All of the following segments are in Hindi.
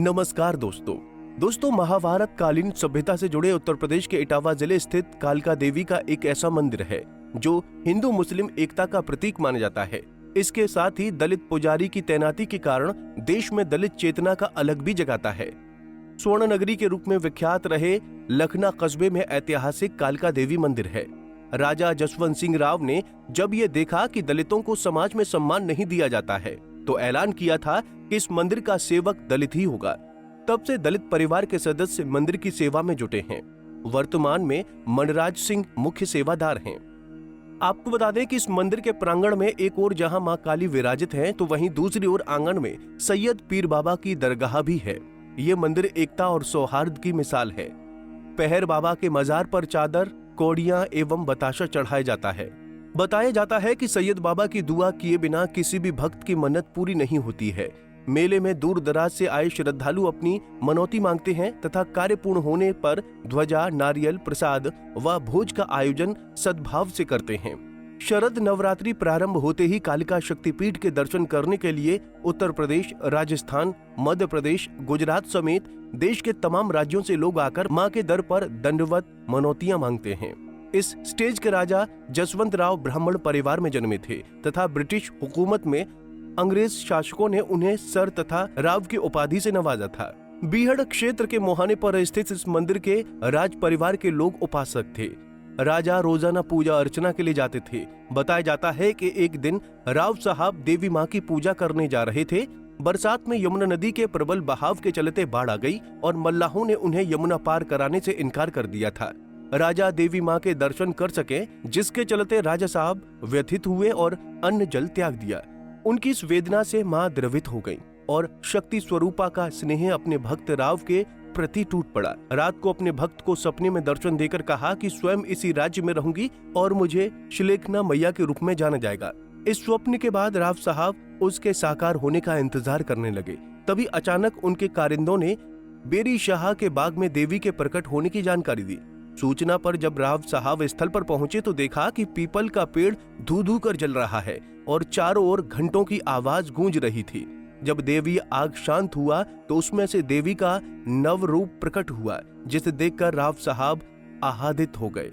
नमस्कार दोस्तों महाभारत कालीन सभ्यता से जुड़े उत्तर प्रदेश के इटावा जिले स्थित कालका देवी का एक ऐसा मंदिर है जो हिंदू मुस्लिम एकता का प्रतीक माना जाता है। इसके साथ ही दलित पुजारी की तैनाती के कारण देश में दलित चेतना का अलग भी जगाता है। स्वर्ण नगरी के रूप में विख्यात रहे लखना कस्बे में ऐतिहासिक कालका देवी मंदिर है। राजा जसवंत सिंह राव ने जब ये देखा कि दलितों को समाज में सम्मान नहीं दिया जाता है तो ऐलान किया था कि इस मंदिर का सेवक दलित ही होगा। तब से दलित परिवार के सदस्य मंदिर की सेवा में जुटे हैं। वर्तमान में मनराज सिंह मुख्य सेवादार हैं। आपको बता दें कि इस मंदिर के प्रांगण में एक ओर जहां मां काली विराजित हैं, तो वहीं दूसरी ओर आंगन में सैयद पीर बाबा की दरगाह भी है। ये मंदिर एकता और सौहार्द की मिसाल है। पहर बाबा के मजार पर चादर, कौड़ियां एवं बताशा चढ़ाया जाता है। बताया जाता है कि सैयद बाबा की दुआ किए बिना किसी भी भक्त की मन्नत पूरी नहीं होती है। मेले में दूर दराज से आए श्रद्धालु अपनी मनौती मांगते हैं तथा कार्य पूर्ण होने पर ध्वजा, नारियल, प्रसाद व भोज का आयोजन सद्भाव से करते हैं। शरद नवरात्रि प्रारंभ होते ही कालिका शक्तिपीठ के दर्शन करने के लिए उत्तर प्रदेश, राजस्थान, मध्य प्रदेश, गुजरात समेत देश के तमाम राज्यों से लोग आकर मां के दर पर दंडवत मनौतियां मांगते हैं। इस स्टेज के राजा जसवंत राव ब्राह्मण परिवार में जन्मे थे तथा ब्रिटिश हुकूमत में अंग्रेज शासकों ने उन्हें सर तथा राव की उपाधि से नवाजा था। बीहड़ क्षेत्र के मोहाने पर स्थित इस मंदिर के राज परिवार के लोग उपासक थे। राजा रोजाना पूजा अर्चना के लिए जाते थे। बताया जाता है कि एक दिन राव साहब देवी माँ की पूजा करने जा रहे थे। बरसात में यमुना नदी के प्रबल बहाव के चलते बाढ़ आ गई और मल्लाहों ने उन्हें यमुना पार कराने से इनकार कर दिया था। राजा देवी माँ के दर्शन कर सके, जिसके चलते राजा साहब व्यथित हुए और अन्न जल त्याग दिया। उनकी इस वेदना से माँ द्रवित हो गईं और शक्ति स्वरूपा का स्नेह अपने भक्त राव के प्रति टूट पड़ा। रात को अपने भक्त को सपने में दर्शन देकर कहा कि स्वयं इसी राज्य में रहूंगी और मुझे शिलेखना मैया के रूप में जाना जाएगा। इस स्वप्न के बाद राव साहब उसके साकार होने का इंतजार करने लगे। तभी अचानक उनके कारिंदों ने बेरी शाह के बाग में देवी के प्रकट होने की जानकारी दी। सूचना पर जब राव साहब स्थल पर पहुंचे तो देखा कि पीपल का पेड़ धू धू कर जल रहा है और चारों ओर घंटों की आवाज गूंज रही थी। जब देवी आग शांत हुआ तो उसमें से देवी का नव रूप प्रकट हुआ, जिसे देखकर राव साहब आह्लादित हो गए।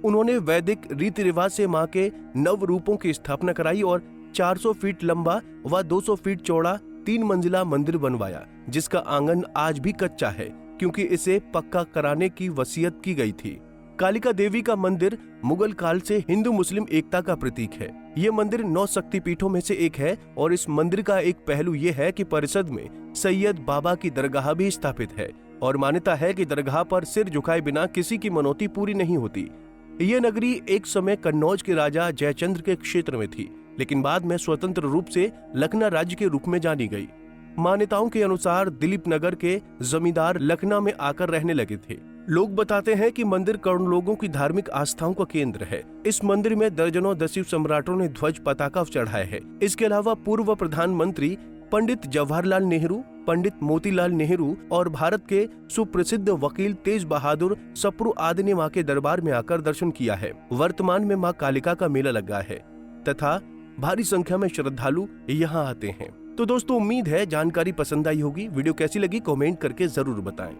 उन्होंने वैदिक रीति रिवाज से मां के नव रूपों की स्थापना कराई और 400 फीट लंबा व 200 फीट चौड़ा 3 मंजिला मंदिर बनवाया, जिसका आंगन आज भी कच्चा है क्योंकि इसे पक्का कराने की वसीयत की गई थी। कालिका देवी का मंदिर मुगल काल से हिंदू मुस्लिम एकता का प्रतीक है। ये मंदिर 9 शक्तिपीठों में से एक है और इस मंदिर का एक पहलू ये है कि परिसर में सैयद बाबा की दरगाह भी स्थापित है और मान्यता है कि दरगाह पर सिर झुकाए बिना किसी की मनौती पूरी नहीं होती। ये नगरी एक समय कन्नौज के राजा जयचंद्र के क्षेत्र में थी, लेकिन बाद में स्वतंत्र रूप से लखना राज्य के रूप में जानी गई। मान्यताओं के अनुसार दिलीप नगर के जमींदार लखना में आकर रहने लगे थे। लोग बताते हैं कि मंदिर करोड़ों लोगों की धार्मिक आस्थाओं का केंद्र है। इस मंदिर में दर्जनों दस्यु सम्राटों ने ध्वज पताका चढ़ाए है। इसके अलावा पूर्व प्रधानमंत्री पंडित जवाहरलाल नेहरू, पंडित मोतीलाल नेहरू और भारत के सुप्रसिद्ध वकील तेज बहादुर सप्रू आदि ने मां के दरबार में आकर दर्शन किया है। वर्तमान में मां कालिका का मेला लगा है तथा भारी संख्या में श्रद्धालु यहाँ आते हैं। तो दोस्तों, उम्मीद है जानकारी पसंद आई होगी। वीडियो कैसी लगी कमेंट करके जरूर बताएं।